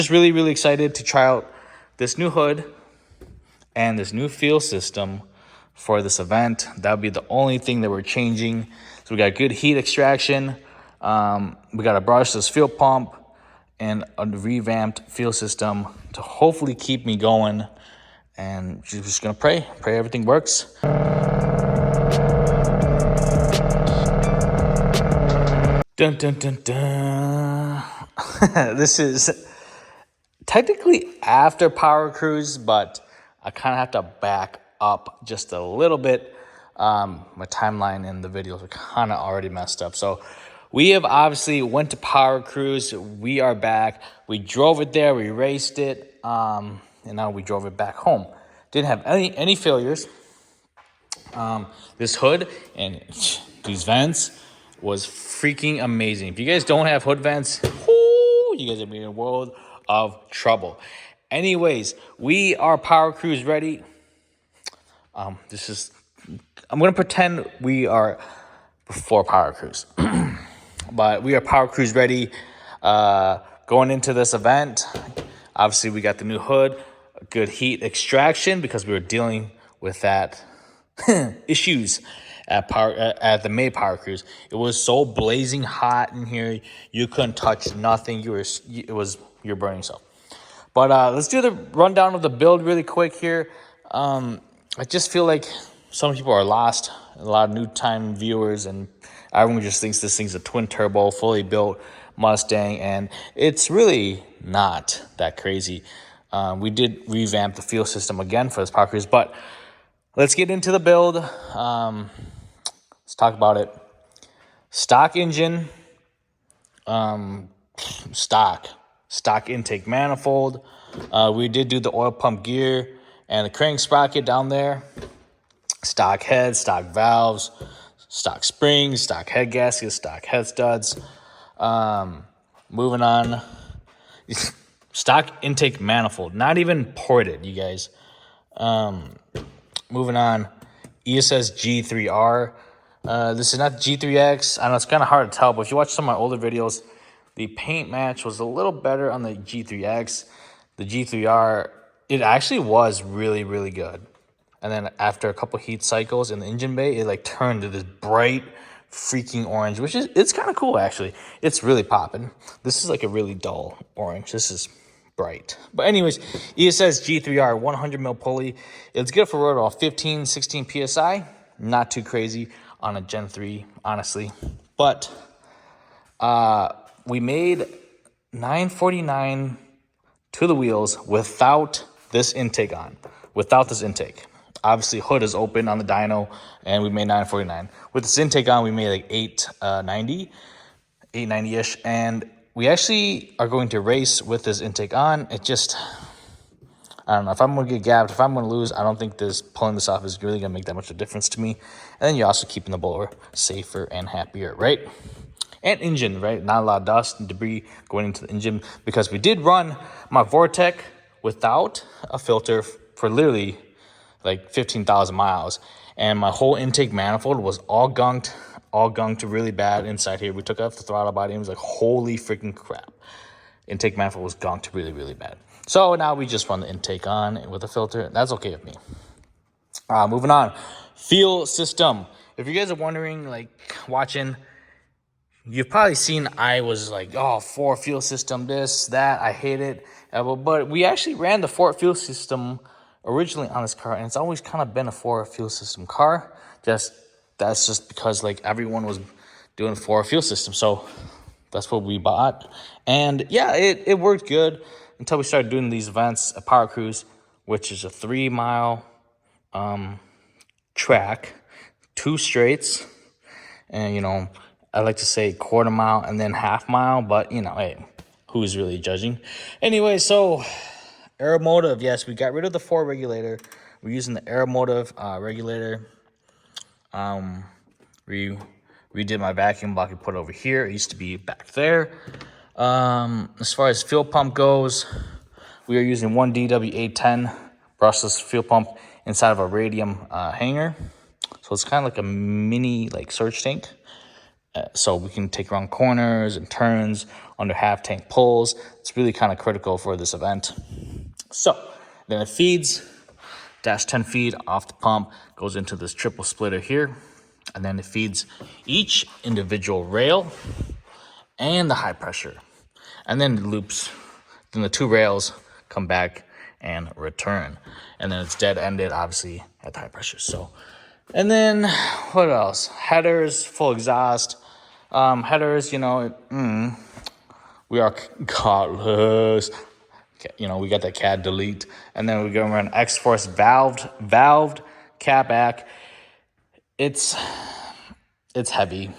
Just really excited to try out this new hood and this new fuel system for this event. That'll be the only thing that we're changing. So we got good heat extraction. We got a brushless fuel pump and a revamped fuel system to hopefully keep me going. And just gonna pray everything works. Dun dun dun dun. This is technically after Power Cruise, but I kind of have to back up just a little bit. My timeline and the videos are kind of already messed up. So we have obviously went to Power Cruise. We are back. We drove it there. We raced it. And now we drove it back home. Didn't have any failures. This hood and these vents was freaking amazing. If you guys don't have hood vents, you guys are in a world of trouble. Anyways, we are Power Cruise ready. I'm gonna pretend we are before Power Cruise, but we are Power Cruise ready. Going into this event, obviously we got the new hood, good heat extraction because we were dealing with that issues at the May Power Cruise. It was so blazing hot in here, you couldn't touch nothing. You're burning yourself. But let's do the rundown of the build really quick here. I just feel like some people are lost. A lot of new time viewers, and everyone just thinks this thing's a twin turbo, fully built Mustang, and it's really not that crazy. We did revamp the fuel system again for this Power Cruise, but let's get into the build. Let's talk about it. Stock engine, stock intake manifold. We did do the oil pump gear and the crank sprocket down there. Stock head, stock valves, stock springs, stock head gaskets, stock head studs. Moving on. Stock intake manifold, not even ported, you guys. Moving on. ESS G3R. This is not G3X. I know it's kind of hard to tell, but if you watch some of my older videos, the paint match was a little better on the G3X. The G3R, it actually was really good. And then after a couple heat cycles in the engine bay, it like turned to this bright freaking orange, which it's kind of cool actually. It's really popping. This is like a really dull orange. This is bright. But anyways, ESS G3R 100 mil pulley. It's good for road off 15, 16 PSI. Not too crazy on a Gen 3, honestly. But we made 949 to the wheels without this intake on. Without this intake. Obviously, hood is open on the dyno, and we made 949. With this intake on, we made like 890-ish. And we actually are going to race with this intake on. It just, I don't know. If I'm going to get gapped, if I'm going to lose, I don't think pulling this off is really going to make that much of a difference to me. And then you're also keeping the blower safer and happier, right? And engine, right? Not a lot of dust and debris going into the engine because we did run my Vortec without a filter for literally like 15,000 miles. And my whole intake manifold was all gunked really bad inside here. We took off the throttle body and it was like, holy freaking crap. Intake manifold was gunked really bad. So now we just run the intake on with a filter. That's okay with me. Moving on. Fuel system. If you guys are wondering, like watching, you've probably seen I was like, oh, Ford fuel system, this, that, I hate it. But we actually ran the Ford fuel system originally on this car, and it's always kind of been a Ford fuel system car. That's just because like everyone was doing Ford fuel system, so that's what we bought. And yeah, it worked good until we started doing these events at Power Cruise, which is a 3-mile track, 2 straights, and I like to say quarter mile and then half mile, but hey, who's really judging? Anyway, so Aeromotive, yes, we got rid of the 4 regulator. We're using the Aeromotive regulator. Redid my vacuum block. We put it over here. It used to be back there. As far as fuel pump goes, we are using one DW810 brushless fuel pump inside of a radium hanger. So it's kind of like a mini surge tank. so we can take around corners and turns under half tank pulls. It's really kind of critical for this event. So then it feeds, dash 10 feed off the pump, goes into this triple splitter here, and then it feeds each individual rail and the high pressure, and then it loops. Then the 2 rails come back and return, and then it's dead ended obviously at the high pressure. So, and then what else? Headers, full exhaust. Headers, you know, we are godless. You know, we got that CAD delete, and then we're going to run X-Force valved catback. It's heavy.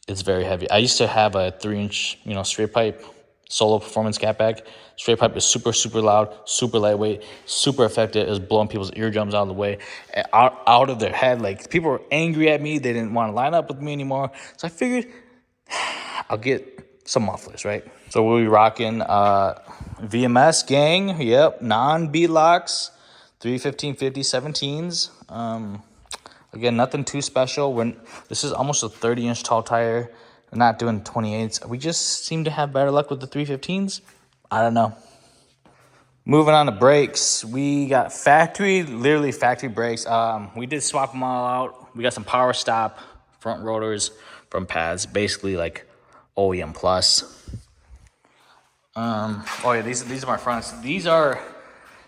It's very heavy. I used to have a 3-inch, you know, straight pipe solo performance catback. Straight pipe is super, super loud, super lightweight, super effective. It was blowing people's eardrums out of the way, out of their head. Like, people were angry at me. They didn't want to line up with me anymore. So I figured I'll get some mufflers, right? So we'll be rocking VMS gang. Yep, non-beadlocks, 315/50 17s. Again, nothing too special. This is almost a 30-inch tall tire. We're not doing 28s. We just seem to have better luck with the 315s. I don't know. Moving on to brakes. We got literally factory brakes. We did swap them all out. We got some power stop front rotors from pads, basically like OEM plus. Oh yeah, these are my fronts. These are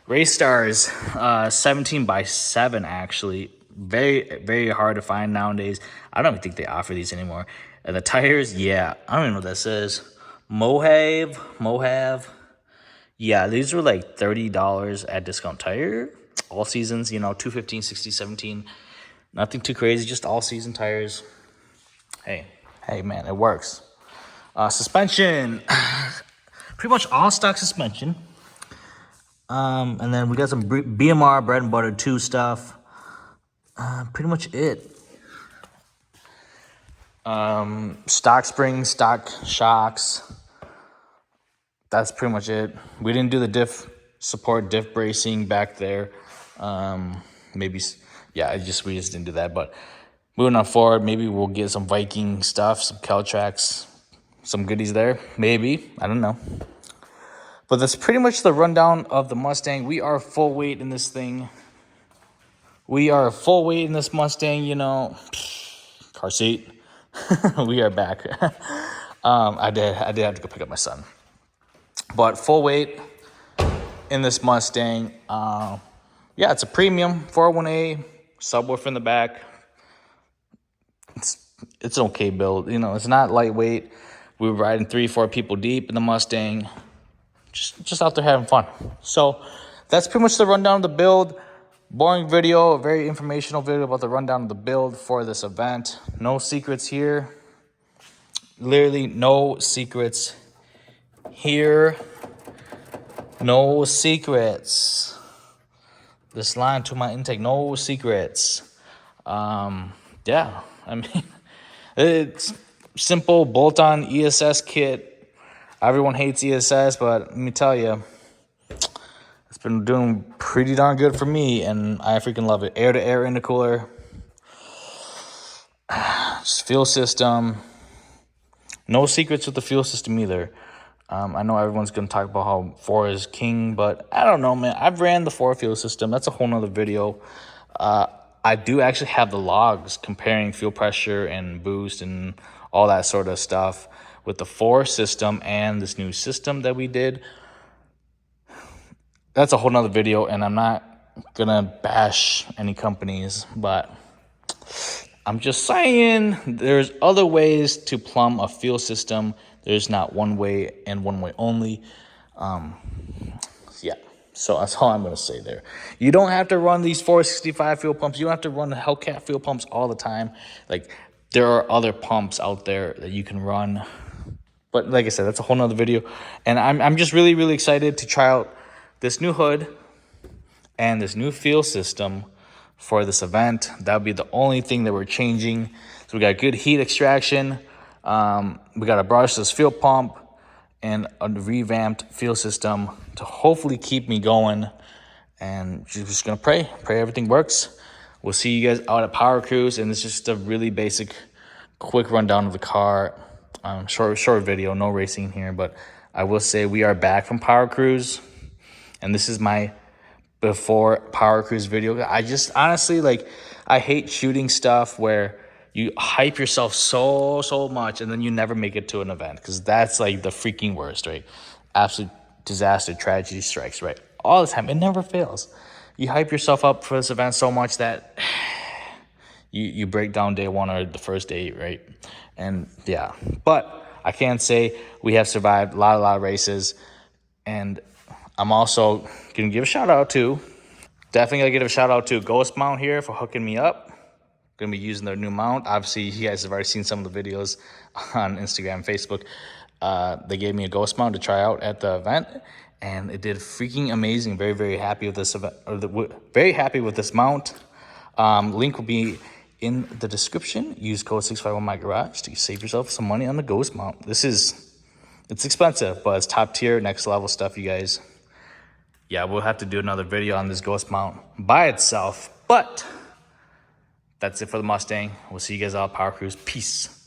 Race Stars 17x7 actually. Very, very hard to find nowadays. I don't even think they offer these anymore. And the tires, yeah, I don't even know what that says. Mohave. Yeah, these were like $30 at Discount Tire. All seasons, you know, 215, 60, 17. Nothing too crazy, just all season tires. Hey man, it works. Suspension. Pretty much all stock suspension. And then we got some BMR bread and butter 2 stuff. Pretty much it. Stock springs, stock shocks. That's pretty much it. We didn't do the diff bracing back there. We just didn't do that. But moving on forward, maybe we'll get some Viking stuff, some Caltrax, some goodies there. Maybe, I don't know. But that's pretty much the rundown of the Mustang. We are full weight in this thing. We are full weight in this Mustang, you know. Car seat. We are back. I did have to go pick up my son. But full weight in this Mustang. Yeah, it's a premium 401A, subwoofer in the back. It's an okay build. You know, it's not lightweight. We were riding 3-4 people deep in the Mustang. Just out there having fun. So that's pretty much the rundown of the build. Boring video, a very informational video about the rundown of the build for this event. No secrets here. Literally no secrets here. No secrets. This line to my intake, no secrets. Yeah, I mean, it's simple bolt-on ESS kit. Everyone hates ESS, but let me tell you, it's been doing pretty darn good for me, and I freaking love it. Air-to-air intercooler. Just fuel system. No secrets with the fuel system either. I know everyone's going to talk about how 4 is king, but I don't know, man. I've ran the 4 fuel system. That's a whole nother video. I do actually have the logs comparing fuel pressure and boost and all that sort of stuff with the 4 system and this new system that we did. That's a whole nother video, and I'm not going to bash any companies, but I'm just saying there's other ways to plumb a fuel system. There's not one way and one way only. Yeah, so that's all I'm going to say there. You don't have to run these 465 fuel pumps. You don't have to run the Hellcat fuel pumps all the time. Like, there are other pumps out there that you can run. But like I said, that's a whole nother video. And I'm just really, really excited to try out this new hood and this new fuel system for this event. That'll be the only thing that we're changing. So we got good heat extraction. We got a brushless fuel pump and a revamped fuel system to hopefully keep me going. And just gonna pray everything works. We'll see you guys out at Power Cruise, and it's just a really basic quick rundown of the car. Short video, no racing here, but I will say we are back from Power Cruise, and this is my before Power Cruise video. I just honestly, like, I hate shooting stuff where you hype yourself so much and then you never make it to an event, because that's like the freaking worst, right? Absolute disaster, tragedy strikes, right? All the time. It never fails. You hype yourself up for this event so much that you break down day one or the first day, right? And yeah, but I can say we have survived a lot of races, and I'm also gonna give a shout out to, definitely gonna give a shout out to Ghost Mount here for hooking me up. Gonna be using their new mount. Obviously, you guys have already seen some of the videos on Instagram, Facebook. They gave me a Ghost mount to try out at the event, and it did freaking amazing. Very happy with this event, very happy with this mount. Link will be in the description. Use code 651MyGarage to save yourself some money on the Ghost mount. It's expensive, but it's top tier, next level stuff, you guys. Yeah, we'll have to do another video on this Ghost mount by itself, but that's it for the Mustang. We'll see you guys all at Power Cruise. Peace.